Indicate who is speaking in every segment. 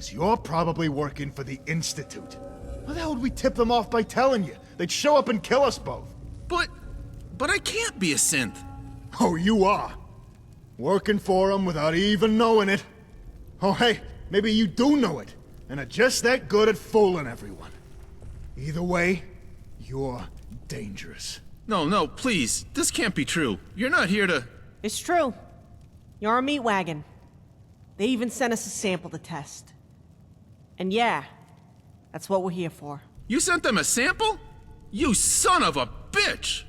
Speaker 1: Because you're probably working for the Institute. How the hell would we tip them off by telling you? They'd show up and kill us both.
Speaker 2: But I can't be a synth.
Speaker 1: Oh, you are. Working for them without even knowing it. Oh, hey, maybe you do know it, and are just that good at fooling everyone. Either way, you're dangerous.
Speaker 2: No, please. This can't be true. You're not here to...
Speaker 3: It's true. You're a meat wagon. They even sent us a sample to test. And yeah, that's what we're here for.
Speaker 2: You sent them a sample? You son of a bitch!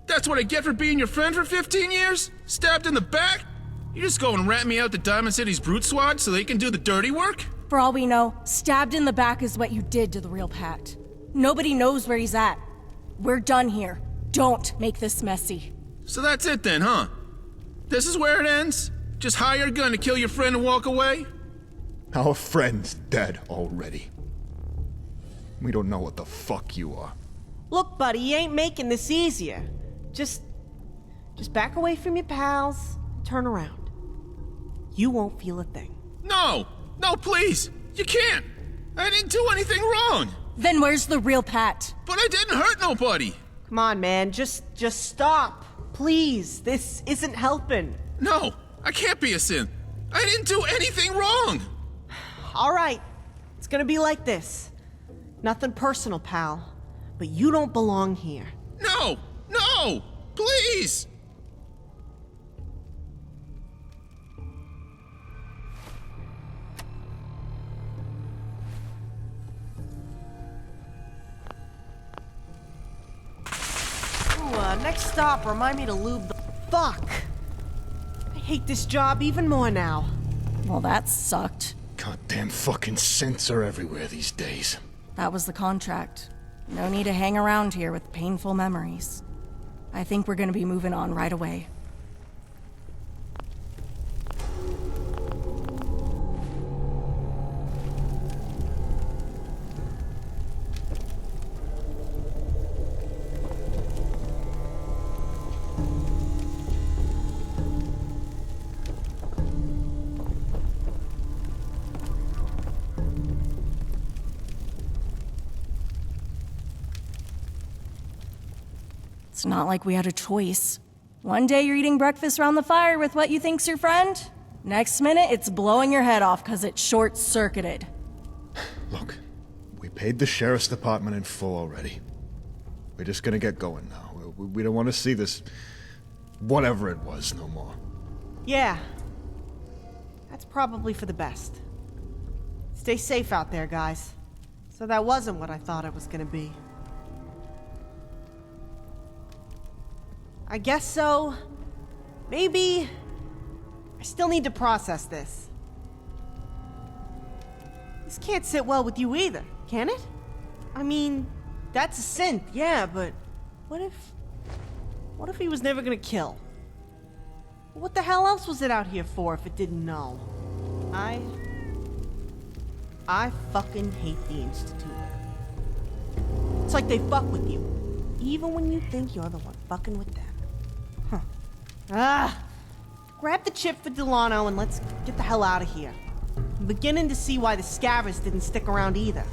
Speaker 2: That's what I get for being your friend for 15 years? Stabbed in the back? You just go and rat me out to Diamond City's brute squad so they can do the dirty work?
Speaker 4: For all we know, stabbed in the back is what you did to the real Pat. Nobody knows where he's at. We're done here. Don't make this messy.
Speaker 2: So that's it then, huh? This is where it ends? Just hire a gun to kill your friend and walk away?
Speaker 1: Our friend's dead already. We don't know what the fuck you are.
Speaker 3: Look, buddy, you ain't making this easier. Just back away from your pals, turn around. You won't feel a thing.
Speaker 2: No, please! You can't! I didn't do anything wrong!
Speaker 4: Then where's the real Pat?
Speaker 2: But I didn't hurt nobody!
Speaker 3: Come on, man, just stop. Please, this isn't helping.
Speaker 2: No, I can't be a synth. I didn't do anything wrong!
Speaker 3: All right, it's gonna be like this. Nothing personal, pal. But you don't belong here.
Speaker 2: No! Please!
Speaker 3: Ooh, next stop, remind me to lube the... Fuck! I hate this job even more now.
Speaker 4: Well, that sucked.
Speaker 1: Goddamn fucking synths are everywhere these days.
Speaker 4: That was the contract. No need to hang around here with painful memories. I think we're gonna be moving on right away. It's not like we had a choice. One day you're eating breakfast around the fire with what you think's your friend. Next minute, it's blowing your head off because it's short-circuited.
Speaker 1: Look, we paid the sheriff's department in full already. We're just gonna get going now. We don't want to see this... whatever it was no more.
Speaker 3: Yeah. That's probably for the best. Stay safe out there, guys. So that wasn't what I thought it was gonna be. I guess so. Maybe... I still need to process this. This can't sit well with you either, can it? I mean, that's a synth, yeah, but... What if he was never gonna kill? What the hell else was it out here for if it didn't know? I fucking hate the Institute. It's like they fuck with you, even when you think you're the one fucking with them. Grab the chip for Delano and let's get the hell out of here. I'm beginning to see why the Scavers didn't stick around either.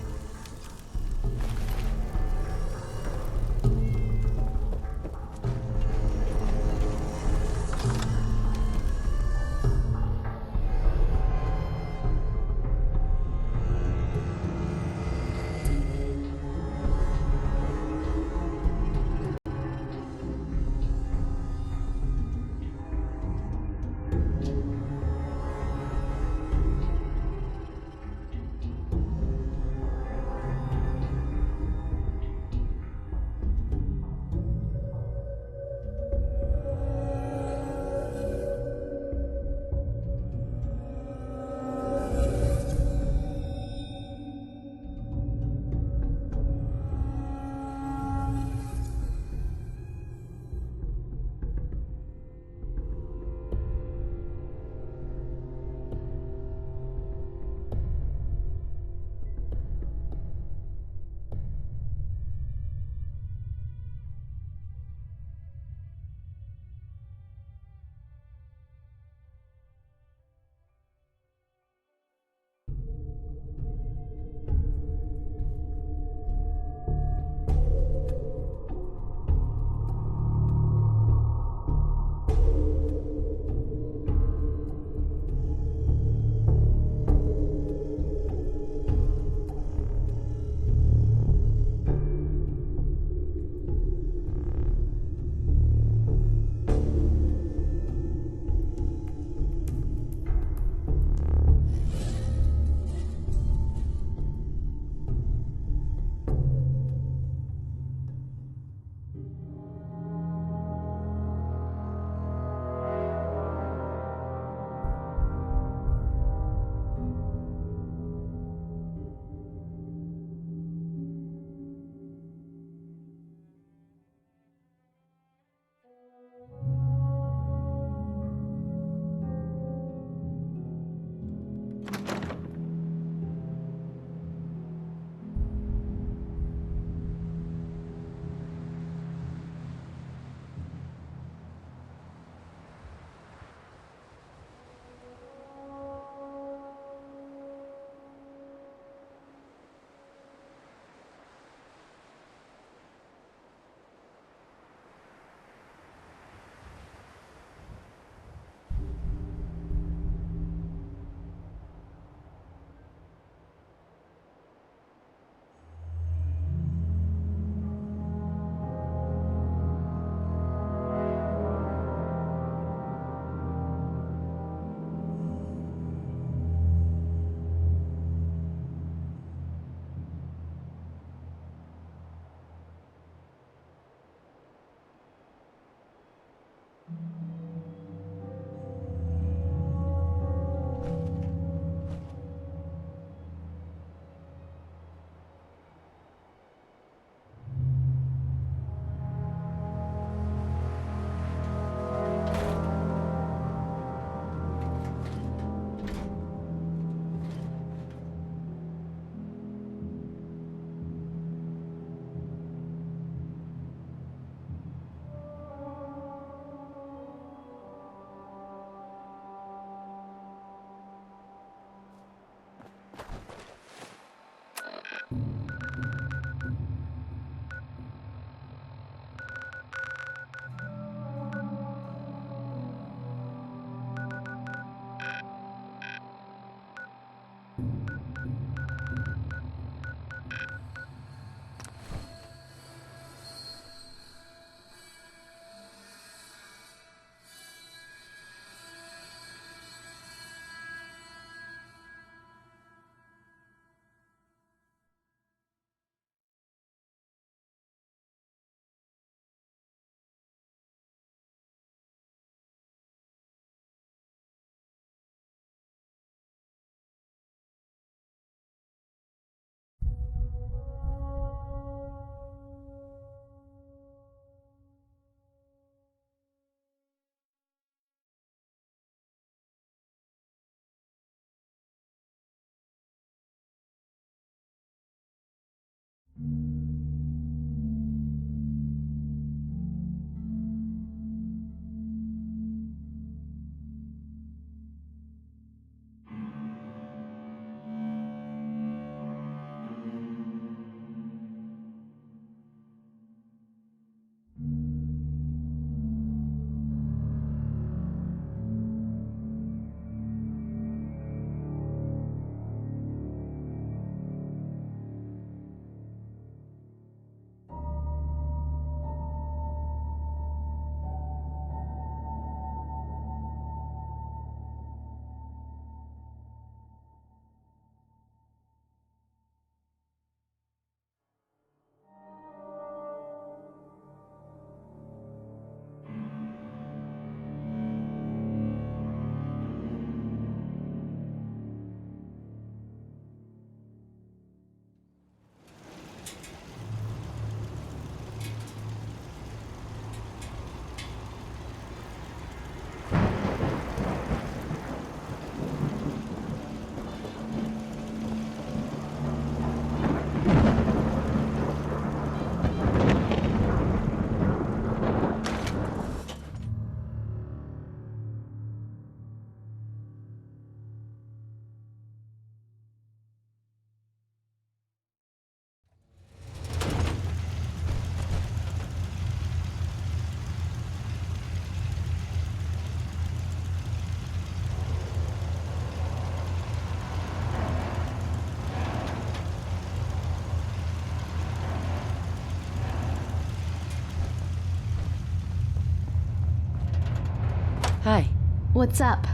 Speaker 5: Hi.
Speaker 6: What's up?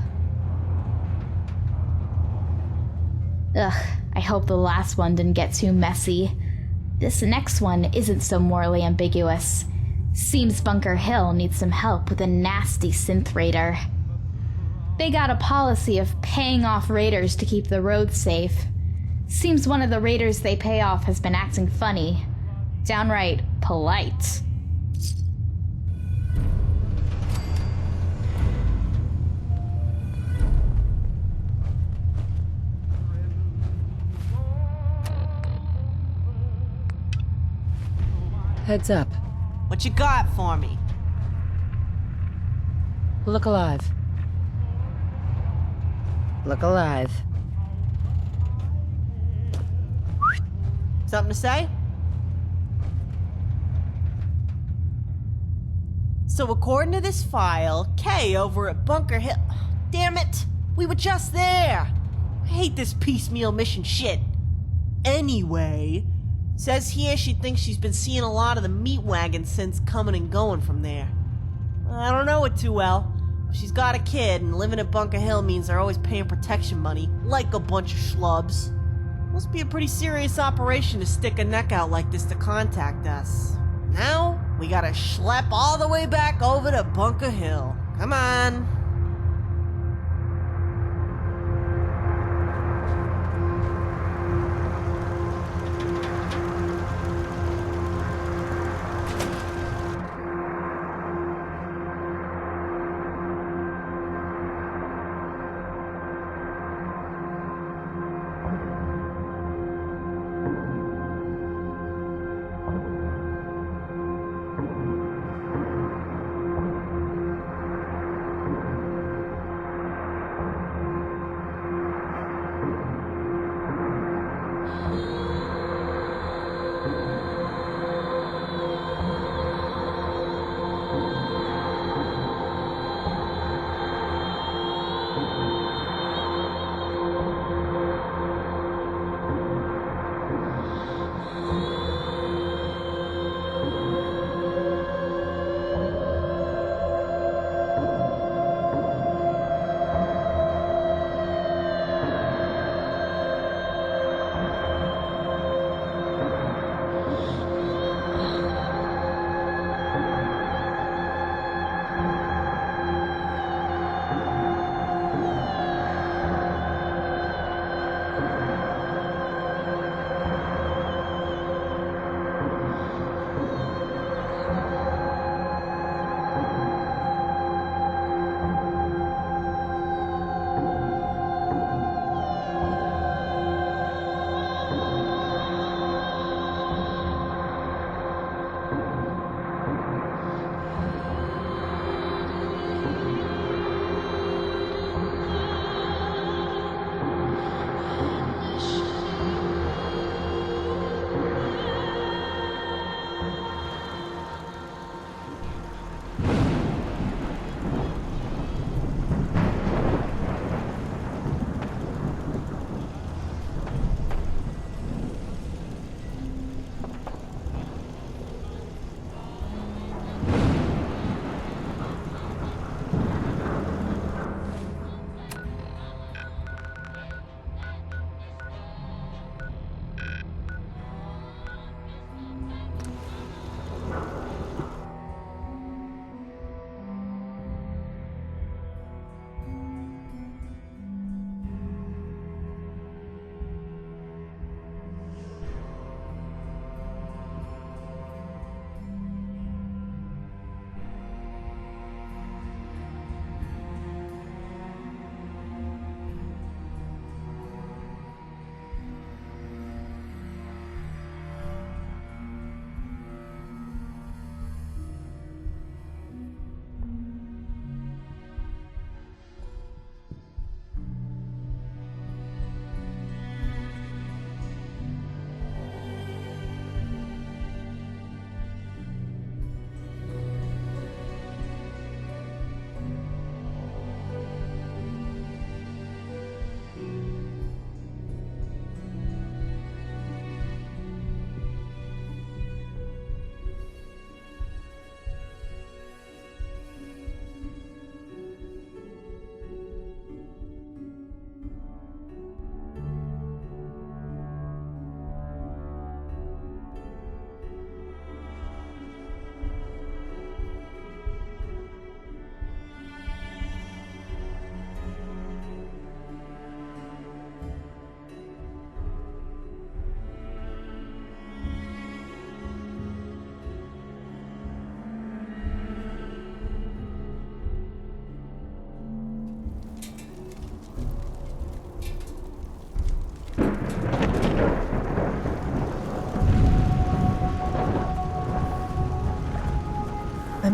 Speaker 6: Ugh, I hope the last one didn't get too messy. This next one isn't so morally ambiguous. Seems Bunker Hill needs some help with a nasty synth raider. They got a policy of paying off raiders to keep the roads safe. Seems one of the raiders they pay off has been acting funny. Downright polite.
Speaker 5: Heads up.
Speaker 3: What you got for me?
Speaker 5: Look alive. Look alive.
Speaker 3: Something to say? So according to this file, Kay over at Bunker Hill... Damn it! We were just there! I hate this piecemeal mission shit. Anyway, says here she thinks she's been seeing a lot of the meat wagons since coming and going from there. I don't know it too well. She's got a kid, and living at Bunker Hill means they're always paying protection money, like a bunch of schlubs. Must be a pretty serious operation to stick a neck out like this to contact us. Now, we gotta schlep all the way back over to Bunker Hill. Come on.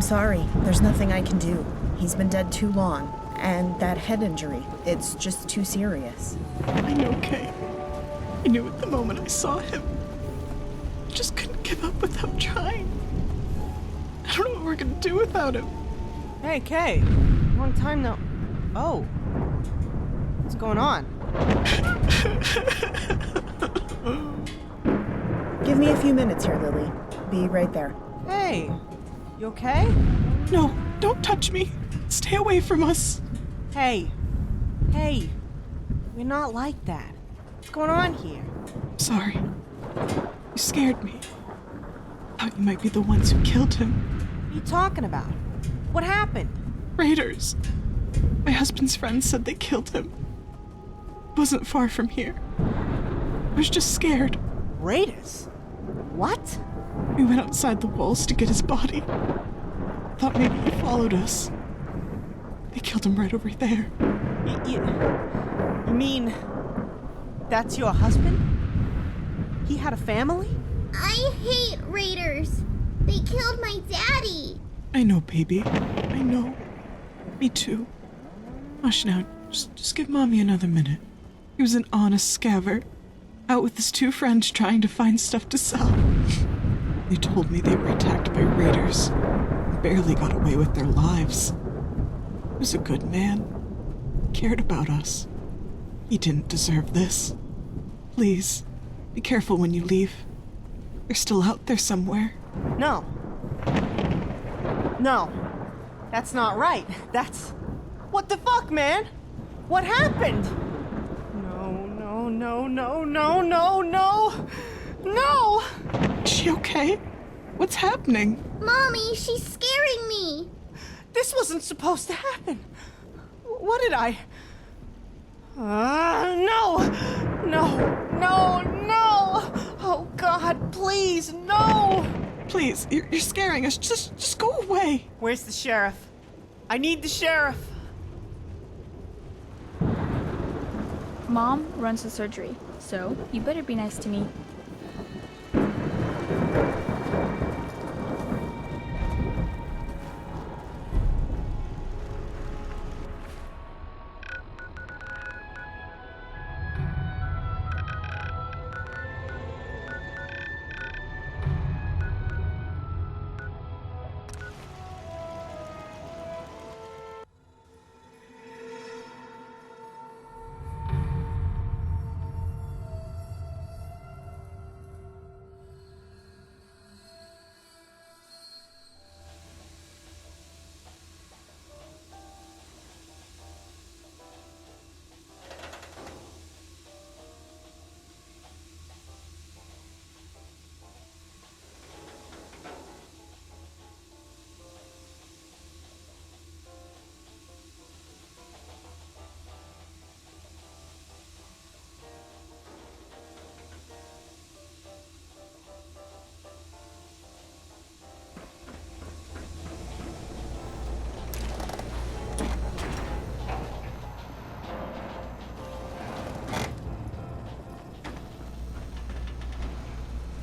Speaker 7: sorry. There's nothing I can do. He's been dead too long. And that head injury, it's just too serious.
Speaker 8: I know, Kay. I knew it the moment I saw him. I just couldn't give up without trying. I don't know what we're gonna do without him.
Speaker 3: Hey, Kay. Long time no... Oh. What's going on?
Speaker 7: Give me a few minutes here, Lily. Be right there.
Speaker 3: Hey. You okay?
Speaker 8: No, don't touch me. Stay away from us.
Speaker 3: Hey. Hey. We're not like that. What's going on here?
Speaker 8: Sorry. You scared me. Thought you might be the ones who killed him.
Speaker 3: What are you talking about? What happened?
Speaker 8: Raiders. My husband's friends said they killed him. It wasn't far from here. I was just scared.
Speaker 3: Raiders? What?
Speaker 8: We went outside the walls to get his body. Thought maybe he followed us. They killed him right over there.
Speaker 3: You mean... that's your husband? He had a family?
Speaker 9: I hate raiders. They killed my daddy.
Speaker 8: I know, baby. I know. Me too. Hush now. Just give Mommy another minute. He was an honest scaver. Out with his 2 friends trying to find stuff to sell. They told me they were attacked by raiders. Barely got away with their lives. He was a good man. Cared about us. He didn't deserve this. Please, be careful when you leave. They're still out there somewhere.
Speaker 3: No. No. That's not right. That's... What the fuck, man? What happened? No!
Speaker 8: Is she okay? What's happening?
Speaker 9: Mommy, she's scaring me.
Speaker 3: This wasn't supposed to happen. What did I... No! Oh, God, please, no!
Speaker 8: Please, you're scaring us. Just go away.
Speaker 3: Where's the sheriff? I need the sheriff.
Speaker 10: Mom runs the surgery, so you better be nice to me.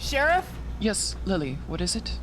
Speaker 3: Sheriff?
Speaker 11: Yes, Lily, what is it?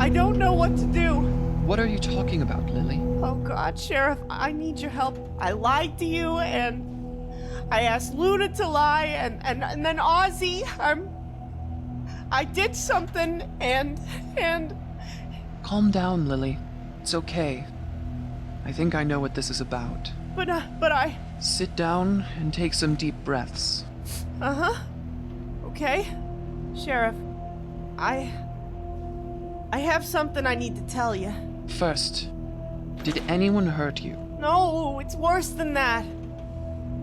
Speaker 3: I don't know what to do.
Speaker 11: What are you talking about, Lily?
Speaker 3: Oh God, Sheriff, I need your help. I lied to you, and I asked Luna to lie, and then Ozzy. I did something, and...
Speaker 11: Calm down, Lily. It's okay. I think I know what this is about.
Speaker 3: But I...
Speaker 11: Sit down and take some deep breaths.
Speaker 3: Uh-huh. Okay. Sheriff, I have something I need to tell you.
Speaker 11: First, did anyone hurt you?
Speaker 3: No, it's worse than that.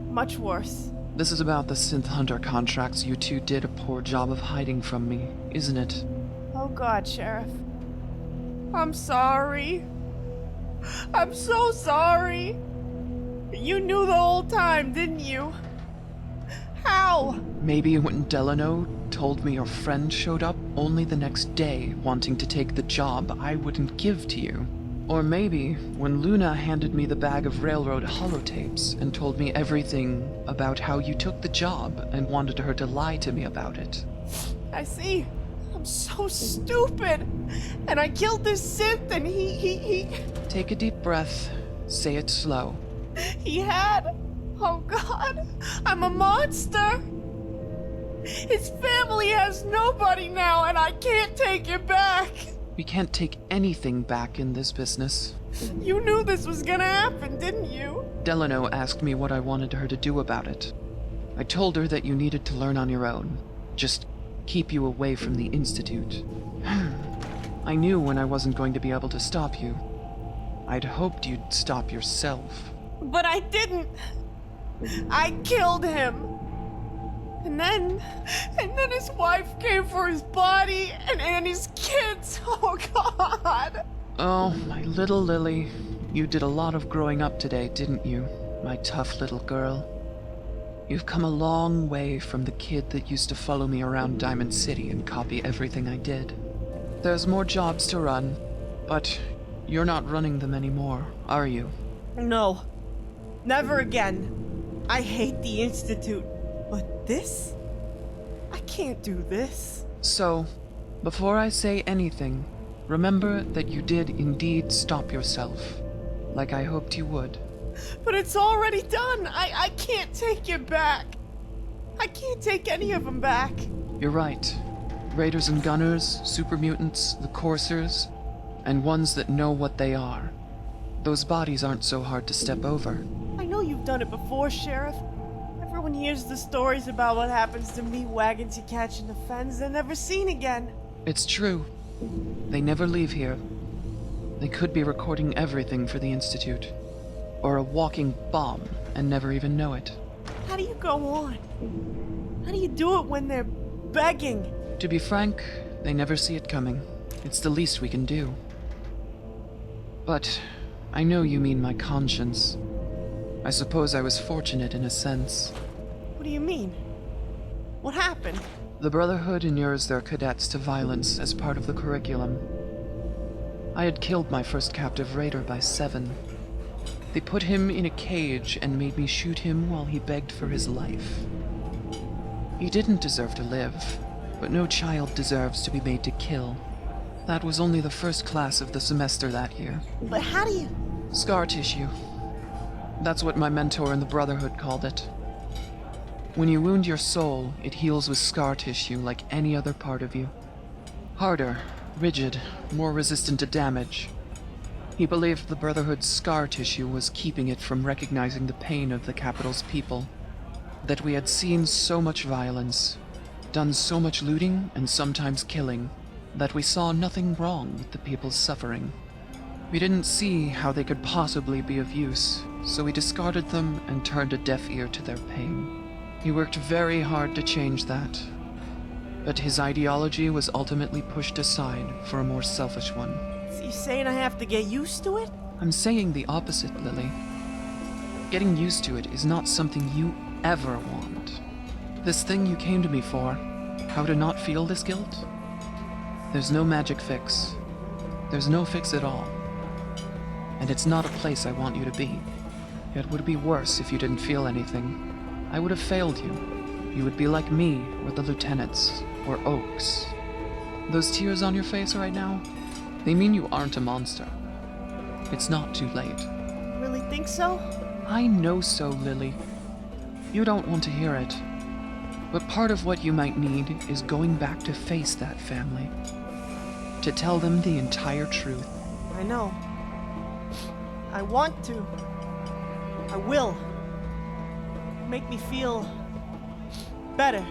Speaker 3: Much worse.
Speaker 11: This is about the synth hunter contracts you two did a poor job of hiding from me, isn't it?
Speaker 3: Oh God, Sheriff. I'm sorry. I'm so sorry. You knew the whole time, didn't you? How?
Speaker 11: Maybe when Delano told me your friend showed up only the next day wanting to take the job I wouldn't give to you. Or maybe when Luna handed me the bag of railroad holotapes and told me everything about how you took the job and wanted her to lie to me about it.
Speaker 3: I see. I'm so stupid. And I killed this synth and he...
Speaker 11: Take a deep breath. Say it slow.
Speaker 3: He had... Oh God, I'm a monster. His family has nobody now and I can't take it back.
Speaker 11: We can't take anything back in this business.
Speaker 3: You knew this was gonna happen, didn't you?
Speaker 11: Delano asked me what I wanted her to do about it. I told her that you needed to learn on your own. Just keep you away from the Institute. I knew when I wasn't going to be able to stop you. I'd hoped you'd stop yourself.
Speaker 3: But I didn't. I killed him. And then his wife came for his body and his kids. Oh God.
Speaker 11: Oh, my little Lily. You did a lot of growing up today, didn't you, my tough little girl? You've come a long way from the kid that used to follow me around Diamond City and copy everything I did. There's more jobs to run, but you're not running them anymore, are you?
Speaker 3: No. Never again. I hate the Institute. But this? I can't do this.
Speaker 11: So, before I say anything, remember that you did indeed stop yourself, like I hoped you would.
Speaker 3: But it's already done. I can't take it back. I can't take any of them back.
Speaker 11: You're right. Raiders and Gunners, super mutants, the Coursers, and ones that know what they are. Those bodies aren't so hard to step over.
Speaker 3: I know you've done it before, Sheriff. Everyone hears the stories about what happens to meat wagons you catch in the fens they're never seen again.
Speaker 11: It's true. They never leave here. They could be recording everything for the Institute. Or a walking bomb and never even know it.
Speaker 3: How do you go on? How do you do it when they're begging?
Speaker 11: To be frank, they never see it coming. It's the least we can do. But I know you mean my conscience. I suppose I was fortunate in a sense.
Speaker 3: What do you mean? What happened?
Speaker 11: The Brotherhood inures their cadets to violence as part of the curriculum. I had killed my first captive raider by 7. They put him in a cage and made me shoot him while he begged for his life. He didn't deserve to live, but no child deserves to be made to kill. That was only the first class of the semester that year.
Speaker 3: But how do you...
Speaker 11: Scar tissue. That's what my mentor in the Brotherhood called it. When you wound your soul, it heals with scar tissue like any other part of you. Harder, rigid, more resistant to damage. He believed the Brotherhood's scar tissue was keeping it from recognizing the pain of the capital's people. That we had seen so much violence, done so much looting and sometimes killing, that we saw nothing wrong with the people's suffering. We didn't see how they could possibly be of use, so we discarded them and turned a deaf ear to their pain. He worked very hard to change that, but his ideology was ultimately pushed aside for a more selfish one.
Speaker 3: So you saying I have to get used to it?
Speaker 11: I'm saying the opposite, Lily. Getting used to it is not something you ever want. This thing you came to me for, how to not feel this guilt? There's no magic fix. There's no fix at all. And it's not a place I want you to be. It would be worse if you didn't feel anything. I would have failed you. You would be like me, or the lieutenants, or Oaks. Those tears on your face right now? They mean you aren't a monster. It's not too late.
Speaker 3: Really think so?
Speaker 11: I know so, Lily. You don't want to hear it. But part of what you might need is going back to face that family. To tell them the entire truth.
Speaker 3: I know. I want to. I will. Make me feel better.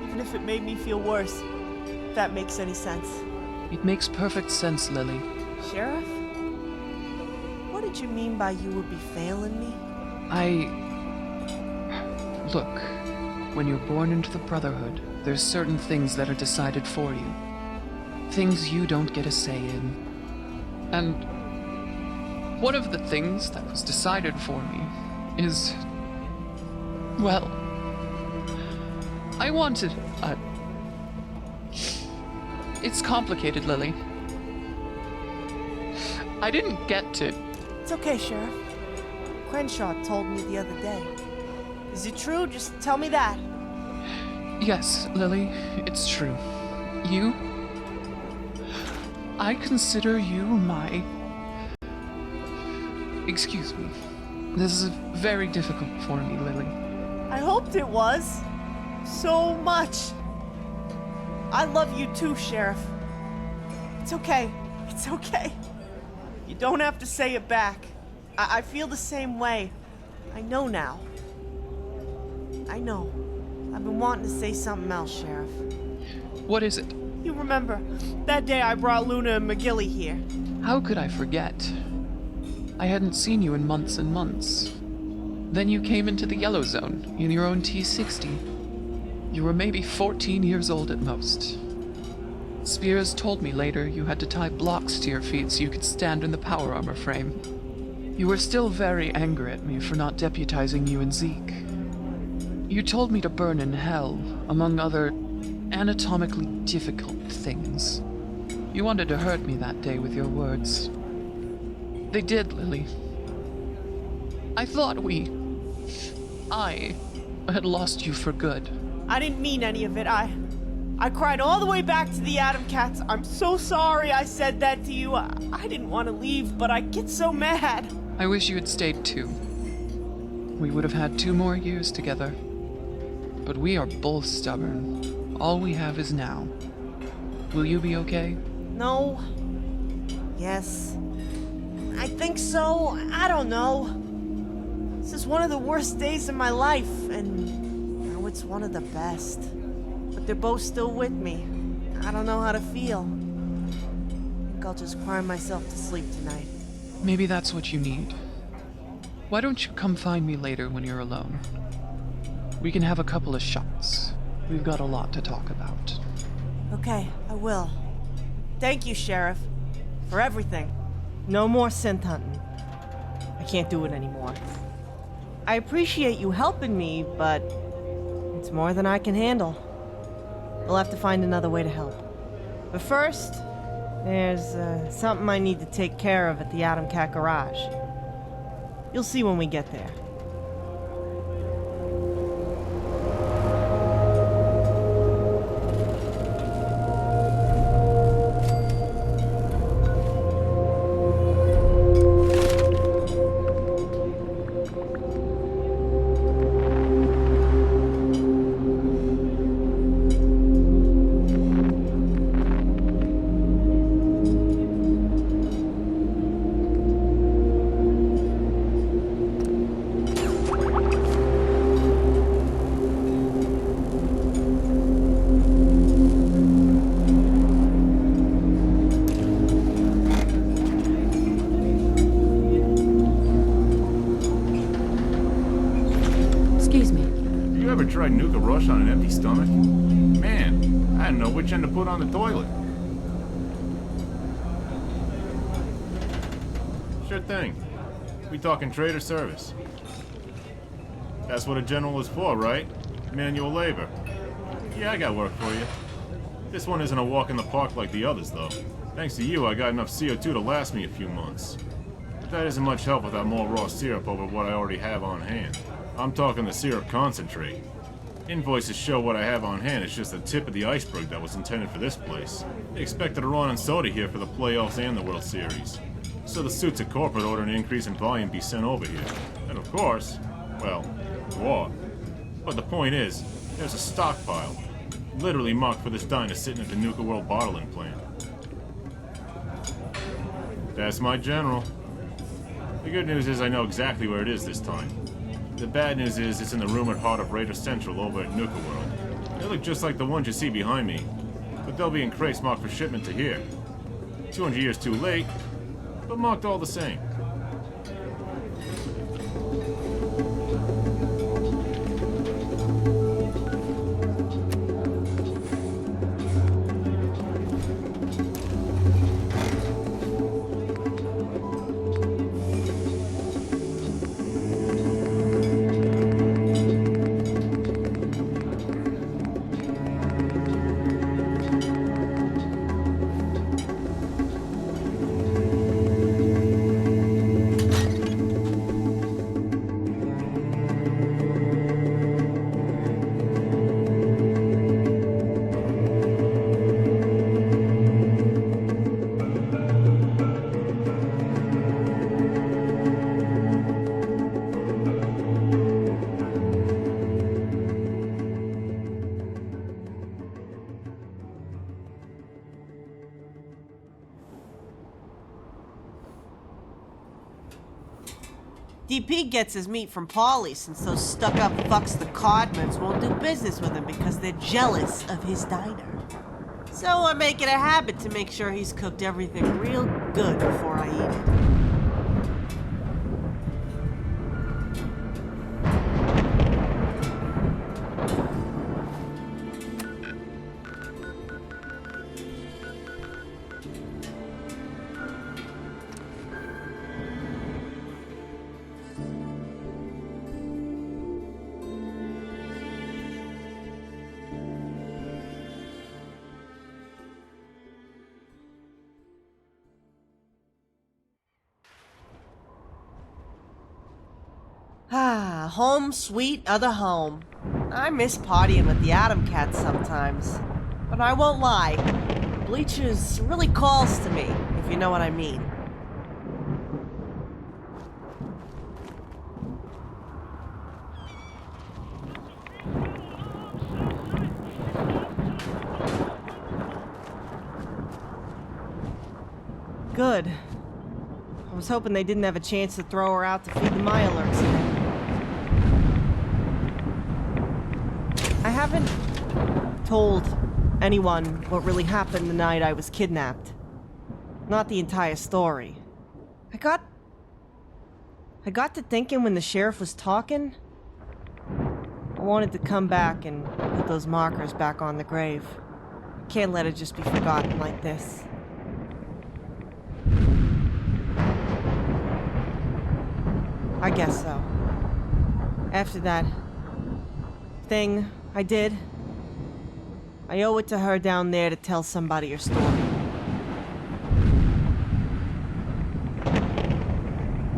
Speaker 3: Even if it made me feel worse. If that makes any sense.
Speaker 11: It makes perfect sense, Lily.
Speaker 3: Sheriff? What did you mean by you would be failing me?
Speaker 11: Look, when you're born into the Brotherhood, there's certain things that are decided for you. Things you don't get a say in. And one of the things that was decided for me is... well... I wanted a... It's complicated, Lily. I didn't get to...
Speaker 3: It's okay, Sheriff. Crenshaw told me the other day. Is it true? Just tell me that.
Speaker 11: Yes, Lily, it's true. You... I consider you my... Excuse me. This is very difficult for me, Lily.
Speaker 3: I hoped it was. So much. I love you too, Sheriff. It's okay. It's okay. You don't have to say it back. I feel the same way. I know now. I know. I've been wanting to say something else, Sheriff.
Speaker 11: What is it?
Speaker 3: You remember, that day I brought Luna and McGilly here.
Speaker 11: How could I forget? I hadn't seen you in months and months. Then you came into the Yellow Zone in your own T-60. You were maybe 14 years old at most. Spears told me later you had to tie blocks to your feet so you could stand in the power armor frame. You were still very angry at me for not deputizing you and Zeke. You told me to burn in hell, among other anatomically difficult things. You wanted to hurt me that day with your words. They did, Lily. I thought I had lost you for good.
Speaker 3: I didn't mean any of it. I cried all the way back to the Atom Cats. I'm so sorry I said that to you. I didn't want to leave, but I get so mad.
Speaker 11: I wish you had stayed too. We would have had 2 more years together. But we are both stubborn. All we have is now. Will you be okay?
Speaker 3: No. Yes. I think so. I don't know. This is one of the worst days of my life, and now it's one of the best. But they're both still with me. I don't know how to feel. I think I'll just cry myself to sleep tonight.
Speaker 11: Maybe that's what you need. Why don't you come find me later when you're alone? We can have a couple of shots. We've got a lot to talk about.
Speaker 3: Okay, I will. Thank you, Sheriff, for everything. No more synth hunting. I can't do it anymore. I appreciate you helping me, but it's more than I can handle. We'll have to find another way to help. But first, there's something I need to take care of at the Atom Cat garage. You'll see when we get there.
Speaker 12: Tried nuke a rush on an empty stomach? Man, I didn't know which end to put on the toilet. Sure thing. We talking trade or service? That's what a general is for, right? Manual labor. Yeah, I got work for you. This one isn't a walk in the park like the others, though. Thanks to you, I got enough CO2 to last me a few months. But that isn't much help without more raw syrup over what I already have on hand. I'm talking the syrup concentrate. Invoices show what I have on hand is just the tip of the iceberg that was intended for this place. They expected a run on soda here for the playoffs and the World Series. So the suits at corporate ordered an increase in volume be sent over here. And of course, well, war. But the point is, there's a stockpile, literally marked for this diner sitting at the Nuka World bottling plant. That's my general. The good news is I know exactly where it is this time. The bad news is it's in the rumored heart of Raider Central over at Nuka World. They look just like the ones you see behind me, but they'll be in crates marked for shipment to here. 200 years too late, but marked all the same.
Speaker 3: DP gets his meat from Paulie since those stuck-up fucks the Codmans won't do business with him because they're jealous of his diner. So I make it a habit to make sure he's cooked everything real good before I eat it. Ah, home sweet other home. I miss partying with the Atom Cats sometimes. But I won't lie, Bleachers really calls to me, if you know what I mean. Good. I was hoping they didn't have a chance to throw her out to feed the Mirelurks again. I haven't told anyone what really happened the night I was kidnapped. Not the entire story. I got to thinking when the sheriff was talking, I wanted to come back and put those markers back on the grave. I can't let it just be forgotten like this. I guess so. After that thing I did, I owe it to her down there to tell somebody your story.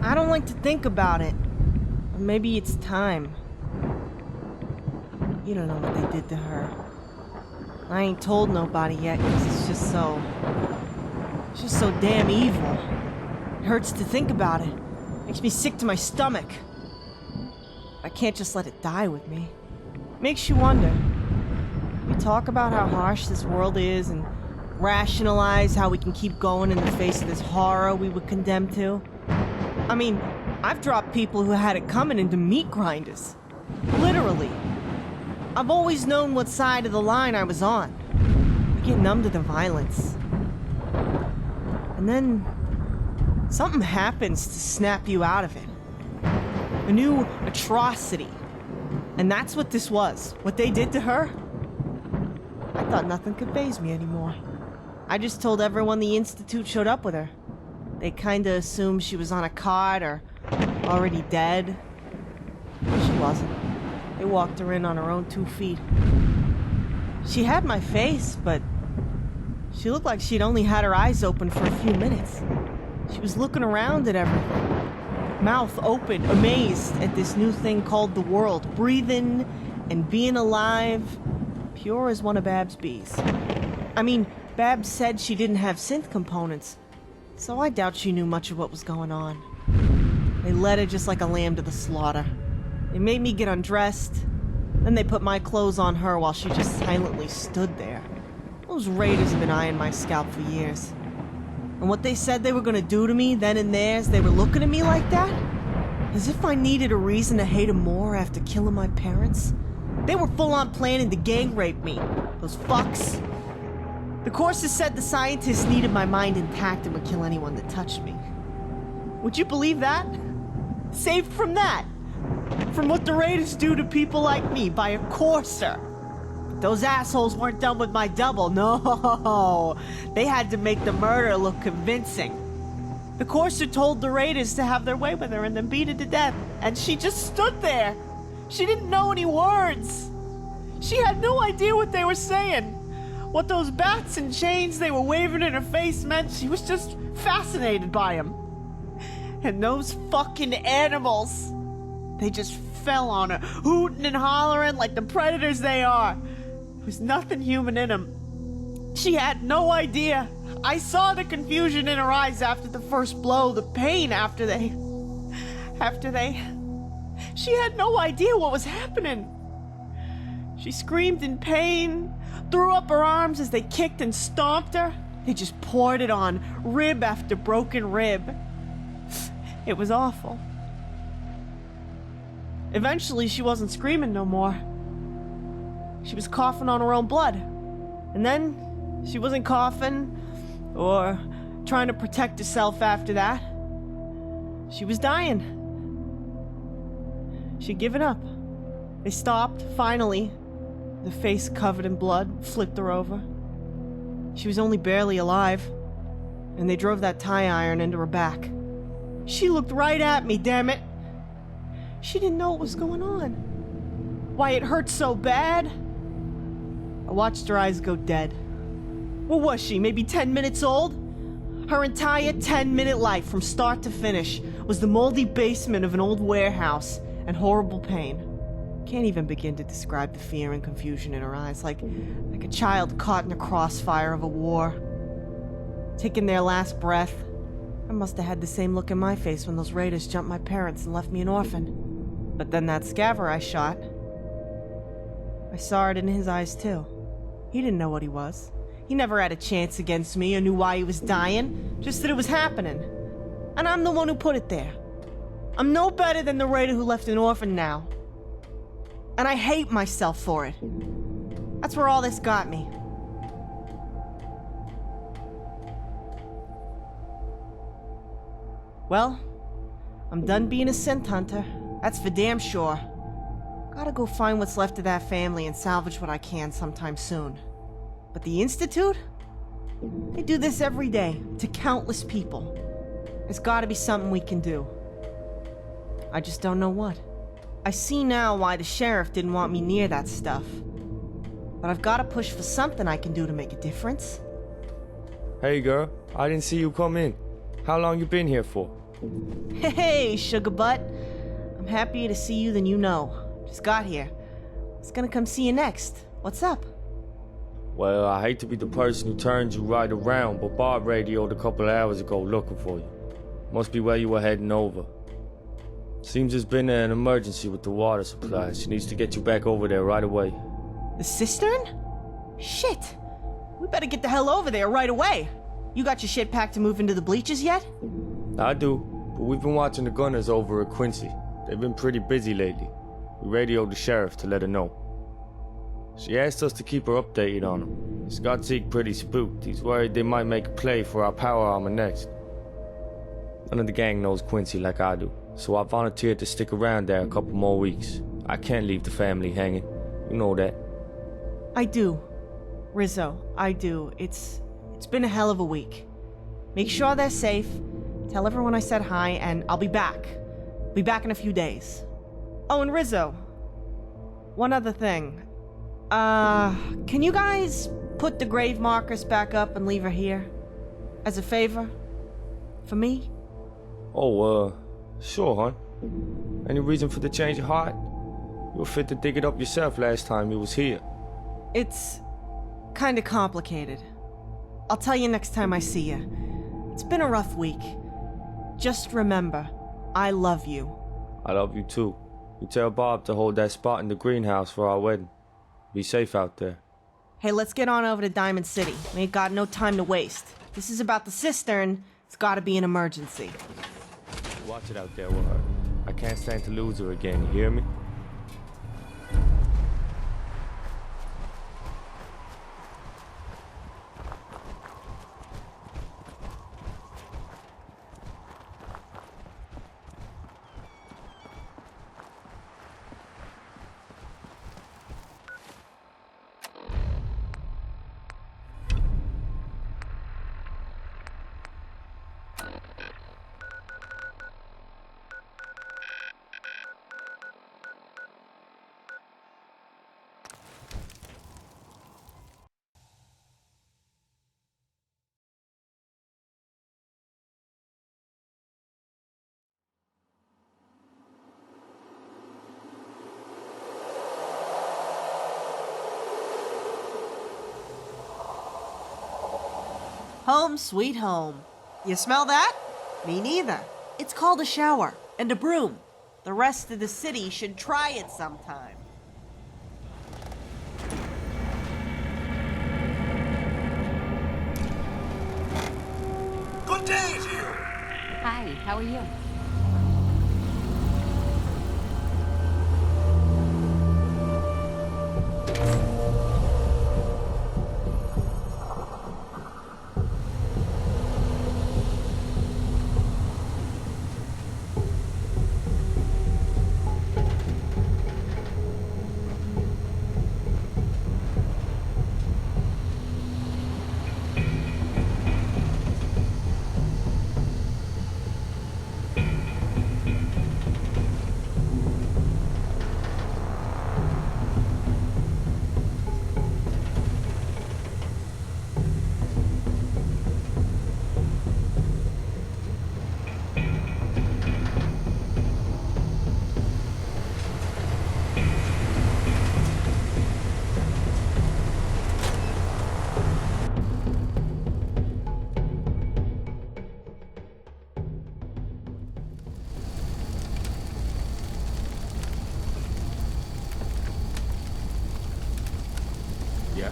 Speaker 3: I don't like to think about it. Maybe it's time. You don't know what they did to her. I ain't told nobody yet because it's just so damn evil. It hurts to think about it. Makes me sick to my stomach. I can't just let it die with me. Makes you wonder. We talk about how harsh this world is and rationalize how we can keep going in the face of this horror we were condemned to. I mean, I've dropped people who had it coming into meat grinders. Literally. I've always known what side of the line I was on. I get numb to the violence. And then something happens to snap you out of it. A new atrocity. And that's what this was. What they did to her. I thought nothing could faze me anymore. I just told everyone the Institute showed up with her. They kinda assumed she was on a cart or already dead. She wasn't. They walked her in on her own 2 feet. She had my face, but she looked like she'd only had her eyes open for a few minutes. She was looking around at everything. Mouth open, amazed at this new thing called the world, breathing And being alive, pure as one of Bab's bees. I mean, Babs said she didn't have synth components, so I doubt she knew much of what was going on. They led her just like a lamb to the slaughter. They made me get undressed, then they put my clothes on her while she just silently stood there. Those raiders have been eyeing my scalp for years. And what they said they were gonna do to me then and there as they were looking at me like that? As if I needed a reason to hate them more after killing my parents. They were full-on planning to gang rape me. Those fucks. The courses said the scientists needed my mind intact and would kill anyone that touched me. Would you believe that? Saved from that. From what the raiders do to people like me by a courser. But those assholes weren't done with my double, no. They had to make the murder look convincing. The courser told the raiders to have their way with her and then beat her to death. And she just stood there. She didn't know any words. She had no idea what they were saying. What those bats and chains they were waving in her face meant. She was just fascinated by them. And those fucking animals, they just fell on her, hooting and hollering like the predators they are. There was nothing human in them. She had no idea. I saw the confusion in her eyes after the first blow, the pain after they... She had no idea what was happening. She screamed in pain, threw up her arms as they kicked and stomped her. They just poured it on, rib after broken rib. It was awful. Eventually, she wasn't screaming no more. She was coughing on her own blood. And then, she wasn't coughing or trying to protect herself after that. She was dying. She'd given up. They stopped, finally. The face covered in blood flipped her over. She was only barely alive, and they drove that tie iron into her back. She looked right at me, damn it. She didn't know what was going on. Why it hurt so bad. I watched her eyes go dead. What was she, maybe 10 minutes old? Her entire 10-minute life, from start to finish, was the moldy basement of an old warehouse and horrible pain. Can't even begin to describe the fear and confusion in her eyes, like a child caught in a crossfire of a war. Taking their last breath. I must have had the same look in my face when those raiders jumped my parents and left me an orphan. But then that scaver I shot, I saw it in his eyes too. He didn't know what he was. He never had a chance against me or knew why he was dying, just that it was happening. And I'm the one who put it there. I'm no better than the raider who left an orphan now. And I hate myself for it. That's where all this got me. Well, I'm done being a synth hunter. That's for damn sure. Gotta go find what's left of that family and salvage what I can sometime soon. But the Institute? They do this every day, to countless people. There's gotta be something we can do. I just don't know what. I see now why the sheriff didn't want me near that stuff. But I've gotta push for something I can do to make a difference.
Speaker 13: Hey girl, I didn't see you come in. How long you been here for?
Speaker 3: Hey, sugar butt. I'm happier to see you than you know. Just got here. I was gonna come see you next. What's up?
Speaker 13: Well, I hate to be the person who turns you right around, but Bob radioed a couple of hours ago looking for you. Must be where you were heading over. Seems there's been an emergency with the water supply. She needs to get you back over there right away.
Speaker 3: The cistern? Shit. We better get the hell over there right away. You got your shit packed to move into the bleachers yet?
Speaker 13: I do, but we've been watching the gunners over at Quincy. They've been pretty busy lately. We radioed the sheriff to let her know. She asked us to keep her updated on them. Scott Zeke pretty spooked. He's worried they might make a play for our power armor next. None of the gang knows Quincy like I do, so I volunteered to stick around there a couple more weeks. I can't leave the family hanging. You know that.
Speaker 3: I do. Rizzo, I do. It's been a hell of a week. Make sure they're safe. Tell everyone I said hi, and I'll be back. Be back in a few days. Oh, and Rizzo. One other thing. Can you guys put the grave markers back up and leave her here? As a favor? For me?
Speaker 13: Oh, sure, hon. Any reason for the change of heart? You were fit to dig it up yourself last time you was here.
Speaker 3: It's kinda complicated. I'll tell you next time I see you. It's been a rough week. Just remember, I love you.
Speaker 13: I love you too. You tell Bob to hold that spot in the greenhouse for our wedding. Be safe out there.
Speaker 3: Hey, let's get on over to Diamond City. We ain't got no time to waste. This is about the cistern. It's gotta be an emergency.
Speaker 13: Watch it out there with her. I can't stand to lose her again, you hear me?
Speaker 3: Home sweet home. You smell that? Me neither. It's called a shower and a broom. The rest of the city should try it sometime.
Speaker 14: Good day to you.
Speaker 15: Hi, how are you?
Speaker 13: Yeah?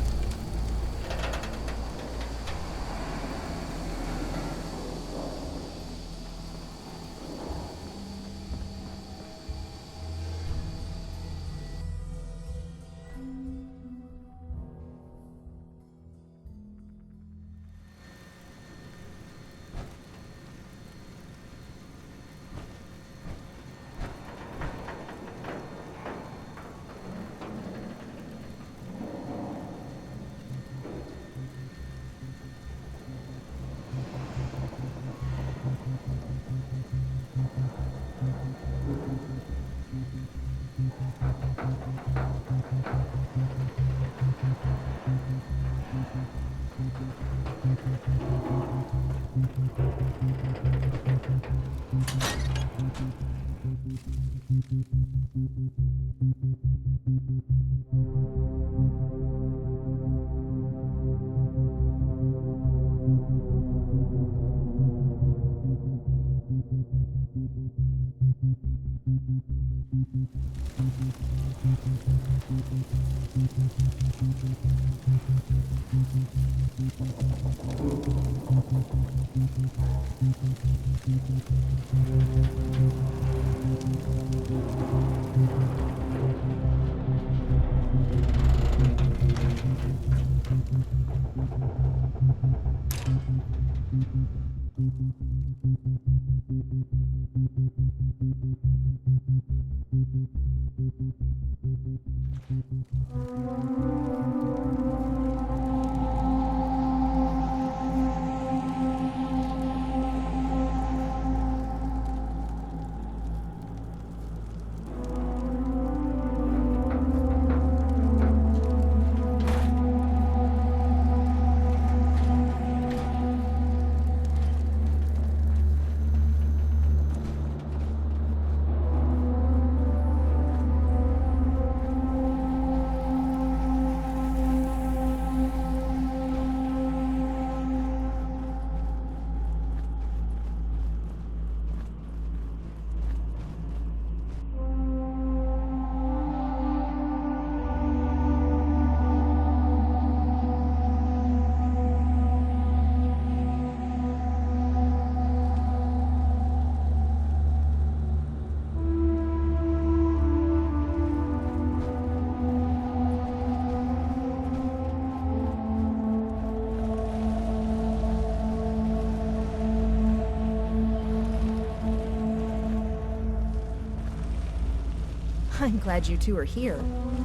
Speaker 7: I'm glad you two are here.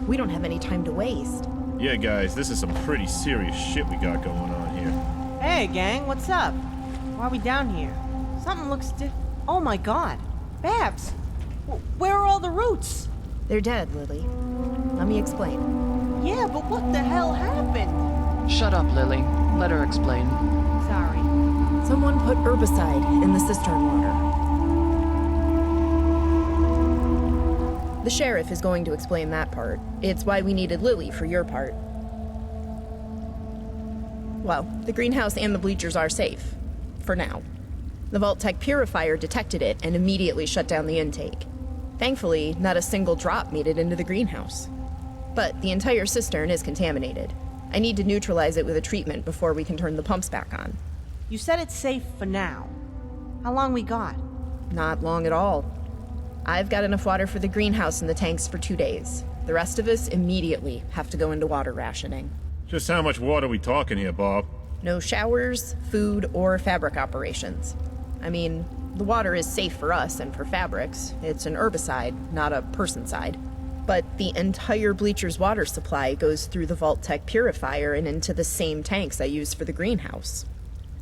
Speaker 7: We don't have any time to waste.
Speaker 12: Yeah, guys, this is some pretty serious shit we got going on here.
Speaker 3: Hey, gang, what's up? Why are we down here? Something looks Oh my god. Babs! Where are all the roots?
Speaker 7: They're dead, Lily. Let me explain.
Speaker 3: Yeah, but what the hell happened?
Speaker 11: Shut up, Lily. Let her explain.
Speaker 3: Sorry.
Speaker 7: Someone put herbicide in the cistern water. The sheriff is going to explain that part. It's why we needed Lily for your part. Well, the greenhouse and the bleachers are safe. For now. The Vault-Tec purifier detected it and immediately shut down the intake. Thankfully, not a single drop made it into the greenhouse. But the entire cistern is contaminated. I need to neutralize it with a treatment before we can turn the pumps back on.
Speaker 3: You said it's safe for now. How long we got?
Speaker 7: Not long at all. I've got enough water for the greenhouse and the tanks for 2 days. The rest of us immediately have to go into water rationing.
Speaker 12: Just how much water are we talking here, Bob?
Speaker 7: No showers, food, or fabric operations. I mean, the water is safe for us and for fabrics. It's an herbicide, not a person-cide. But the entire bleacher's water supply goes through the Vault-Tec purifier and into the same tanks I use for the greenhouse.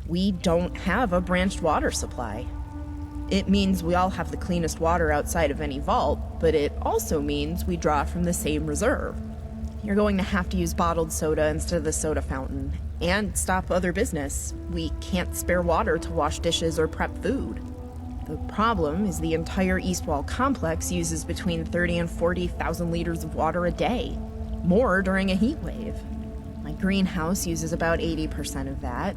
Speaker 7: We don't have a branched water supply. It means we all have the cleanest water outside of any vault, but it also means we draw from the same reserve. You're going to have to use bottled soda instead of the soda fountain, and stop other business. We can't spare water to wash dishes or prep food. The problem is the entire East Wall complex uses between 30 and 40,000 liters of water a day, more during a heat wave. My greenhouse uses about 80% of that.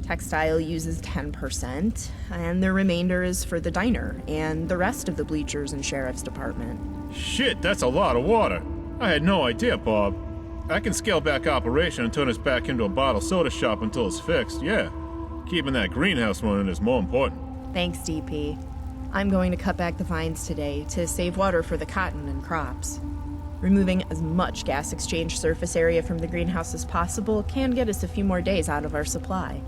Speaker 7: Textile uses 10%, and the remainder is for the diner and the rest of the bleachers and sheriff's department.
Speaker 12: Shit, that's a lot of water. I had no idea, Bob. I can scale back operation and turn us back into a bottled soda shop until it's fixed, yeah. Keeping that greenhouse running is more important.
Speaker 7: Thanks, DP. I'm going to cut back the vines today to save water for the cotton and crops. Removing as much gas exchange surface area from the greenhouse as possible can get us a few more days out of our supply.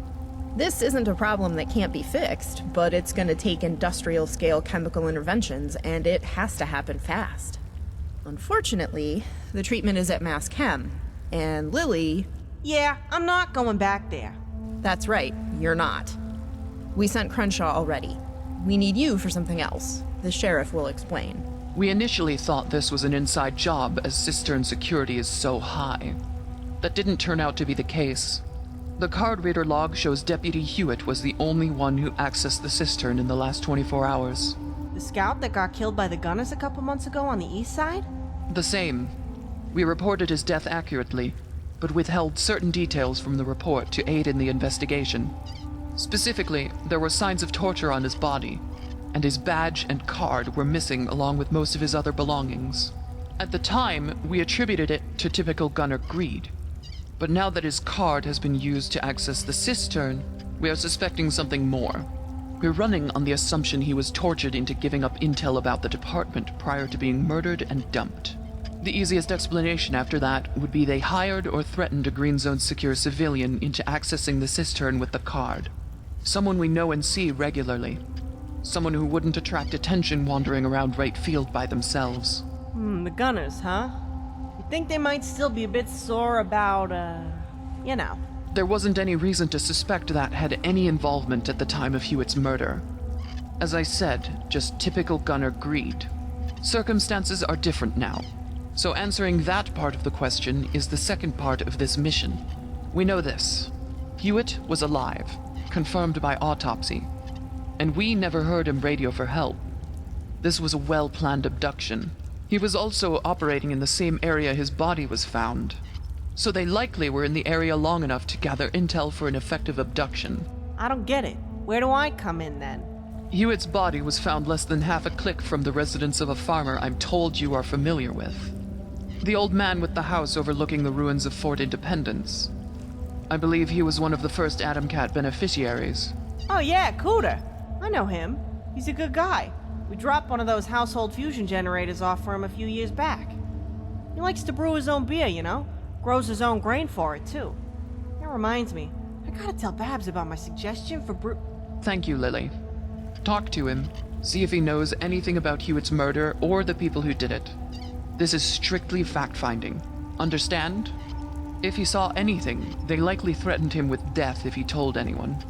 Speaker 7: This isn't a problem that can't be fixed, but it's going to take industrial-scale chemical interventions, and it has to happen fast. Unfortunately, the treatment is at Mass Chem, and Lily...
Speaker 3: Yeah, I'm not going back there.
Speaker 7: That's right, you're not. We sent Crenshaw already. We need you for something else. The sheriff will explain.
Speaker 11: We initially thought this was an inside job, as cistern security is so high. That didn't turn out to be the case. The card reader log shows Deputy Hewitt was the only one who accessed the cistern in the last 24 hours.
Speaker 3: The scout that got killed by the gunners a couple months ago on the east side?
Speaker 11: The same. We reported his death accurately, but withheld certain details from the report to aid in the investigation. Specifically, there were signs of torture on his body, and his badge and card were missing along with most of his other belongings. At the time, we attributed it to typical gunner greed. But now that his card has been used to access the cistern, we are suspecting something more. We're running on the assumption he was tortured into giving up intel about the department prior to being murdered and dumped. The easiest explanation after that would be they hired or threatened a Green Zone secure civilian into accessing the cistern with the card. Someone we know and see regularly. Someone who wouldn't attract attention wandering around right field by themselves.
Speaker 3: The gunners, huh? You think they might still be a bit sore about, you know.
Speaker 11: There wasn't any reason to suspect that had any involvement at the time of Hewitt's murder. As I said, just typical gunner greed. Circumstances are different now. So answering that part of the question is the second part of this mission. We know this. Hewitt was alive, confirmed by autopsy. And we never heard him radio for help. This was a well-planned abduction. He was also operating in the same area his body was found. So they likely were in the area long enough to gather intel for an effective abduction.
Speaker 3: I don't get it. Where do I come in then?
Speaker 11: Hewitt's body was found less than half a click from the residence of a farmer I'm told you are familiar with. The old man with the house overlooking the ruins of Fort Independence. I believe he was one of the first Atom Cat beneficiaries.
Speaker 3: Oh yeah, Cooter. I know him. He's a good guy. We dropped one of those household fusion generators off for him a few years back. He likes to brew his own beer, you know? Grows his own grain for it, too. That reminds me, I gotta tell Babs about my suggestion for
Speaker 11: Thank you, Lily. Talk to him, See if he knows anything about Hewitt's murder or the people who did it. This is strictly fact-finding. Understand? If he saw anything, they likely threatened him with death if he told anyone.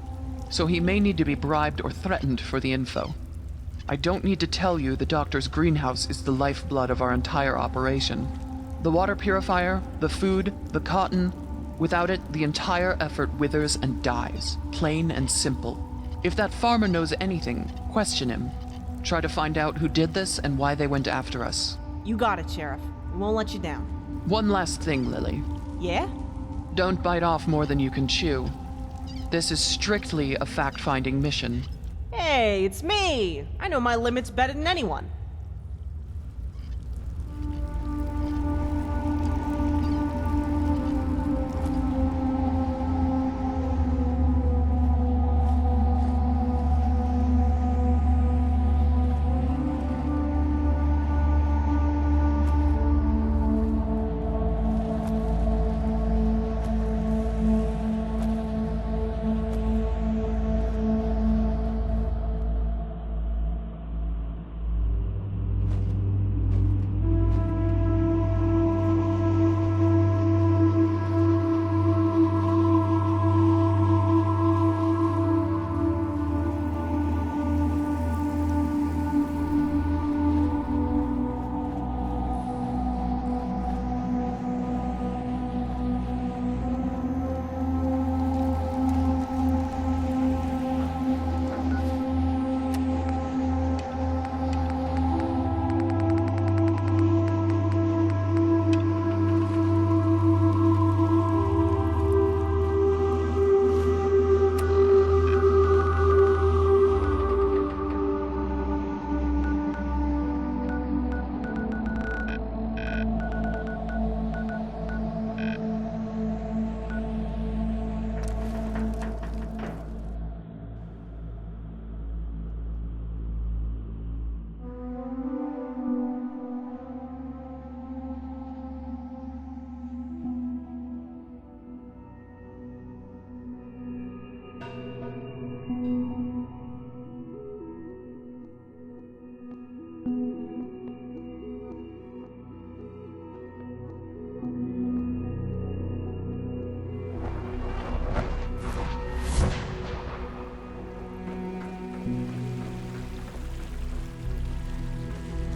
Speaker 11: So he may need to be bribed or threatened for the info. I don't need to tell you the doctor's greenhouse is the lifeblood of our entire operation. The water purifier, the food, the cotton. Without it, the entire effort withers and dies. Plain and simple. If that farmer knows anything, question him. Try to find out who did this and why they went after us.
Speaker 3: You got it, Sheriff. We won't let you down.
Speaker 11: One last thing, Lily.
Speaker 3: Yeah?
Speaker 11: Don't bite off more than you can chew. This is strictly a fact-finding mission.
Speaker 3: Hey, it's me! I know my limits better than anyone.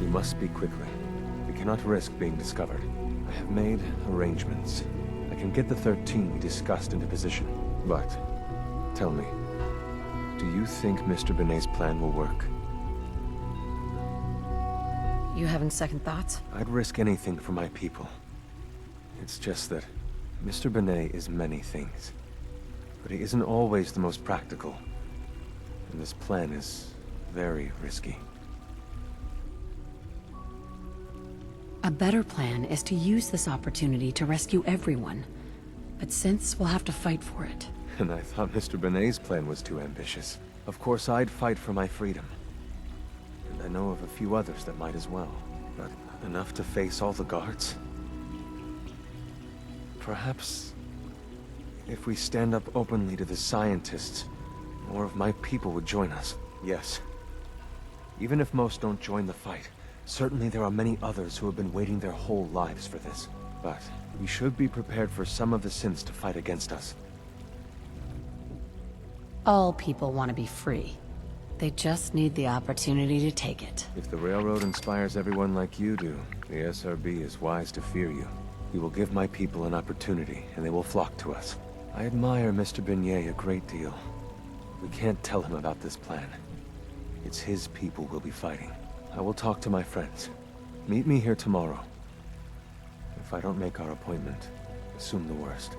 Speaker 14: We must speak quickly. We cannot risk being discovered. I have made arrangements. I can get the 13 we discussed into position. But, tell me, do you think Mr. Benet's plan will work?
Speaker 5: You having second thoughts?
Speaker 14: I'd risk anything for my people. It's just that Mr. Benet is many things. But he isn't always the most practical. And this plan is very risky.
Speaker 5: A better plan is to use this opportunity to rescue everyone. But since we'll have to fight for it.
Speaker 14: And I thought Mr. Benet's plan was too ambitious. Of course, I'd fight for my freedom. And I know of a few others that might as well. But enough to face all the guards? Perhaps if we stand up openly to the scientists, more of my people would join us. Yes. Even if most don't join the fight, certainly there are many others who have been waiting their whole lives for this. But we should be prepared for some of the synths to fight against us.
Speaker 5: All people want to be free. They just need the opportunity to take it.
Speaker 14: If the Railroad inspires everyone like you do, the SRB is wise to fear you. You will give my people an opportunity, and they will flock to us. I admire Mr. Benet a great deal. We can't tell him about this plan. It's his people we'll be fighting. I will talk to my friends. Meet me here tomorrow. If I don't make our appointment, assume the worst.